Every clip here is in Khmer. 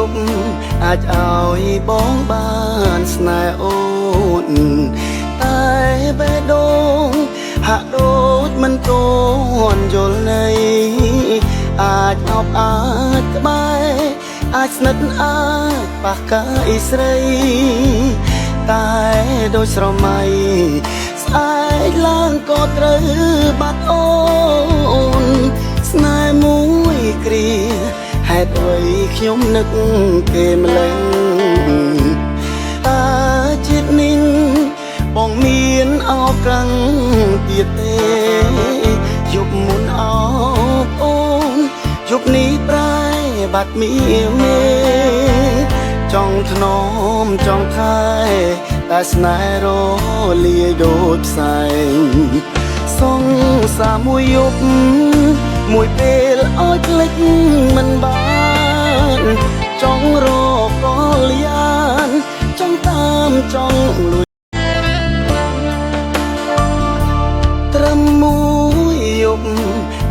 ប់អាចឲ្យបងបានស្នេហ៍អូនតែបេះដូងហាក់ដូចមិនទាន់យល់ន័យអាចអបអាចក្បែរអាចស្និទ្ធអាចប៉ះកាយស្រីតែដូចស្រមៃស្អែកឡើងក៏ត្រូវបាត់អូនស្នេហ៍មួយគ្រាហេតុអ្វីខ្ញុំនឹកគេម្ល៉េះតាជាតិនេះបងមានអោបកាំងទៀតទេយប់មុនអោបអូនយប់នេះប្រែបាត់មានមេចង់ធ្នមចង់ថែតែស្នេហ៍រលាយដូចផ្សែងសងសាមួយយប់មួយពេលឲ្យភ្លេចមិនបានចង់រកកលយានចង់តាមចង់លួចត្រឹមមួយយប់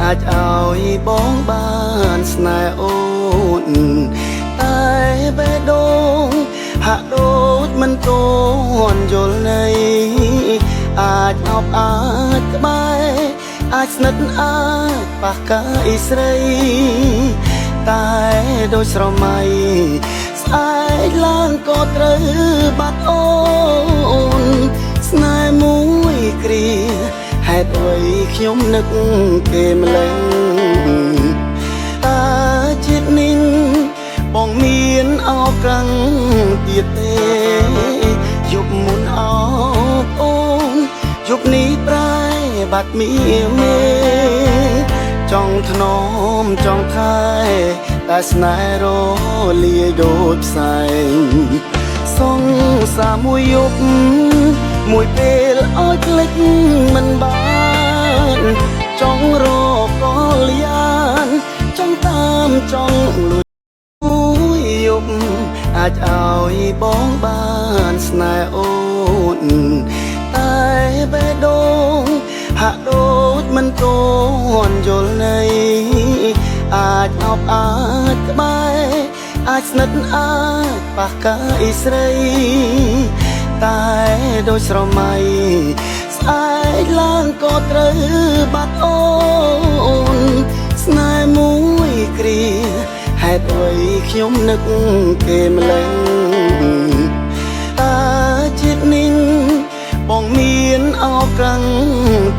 អាចឲ្យបងបានស្នេហ៍អូនតែបេះដូងហាក់ដូចមិនទាន់យល់ន័យអាចអបអាចក្បែរអាចស្និទ្ធអាចប៉ះកាយស្រីតែដូចស្រមៃស្អែកឡើងក៏ត្រូវបាត់អូនស្នេហ៍មួយគ្រាហេតុអ្វីខ្ញុំនឹកគេម្ល៉េះតាជាតិនេះបងមានអោបកាំងទៀតទេយប់មុនអោបអូនយប់នេះប្រែបាត់មានមេចង់ធ្នមចង់ថែតែស្នេហ៍រលាយដូចផ្សែងសងសាមួយយប់មួយពេលឲ្យភ្លេចមិនបានចង់រកកលយានចង់តាមចង់លួចមួយយប់អាចឲ្យបងបានស្នេហ៍អូនតែបេះដូងហាក់ដូចមិនទាន់យល់ន័យអាចអបអាចក្បែរអាចស្និទ្ធអាចប៉ះកាយស្រីតែដូចស្រមៃស្អែកឡើងក៏ត្រូវបាត់អូនស្នេហ៍មួយគ្រាហេតុអ្វីខ្ញុំនឹកគេម្ល៉េះតាជាតិនេះបងមានអោបកាំង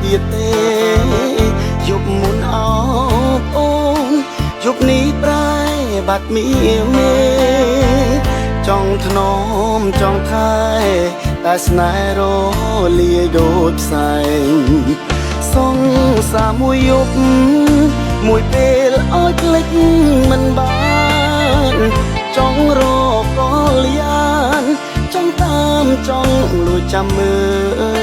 ទៀតទេយប់មុនអោបអូនយប់នេះប្រែបាត់មានមេចង់ធ្នមចង់ថែតែស្នេហ៍រលាយដូចផ្សែងសងសាមួយយប់មួយពេលឲ្យភ្លេចមិនបានចង់រកកលយានចង់តាមចង់លួចចាំមើល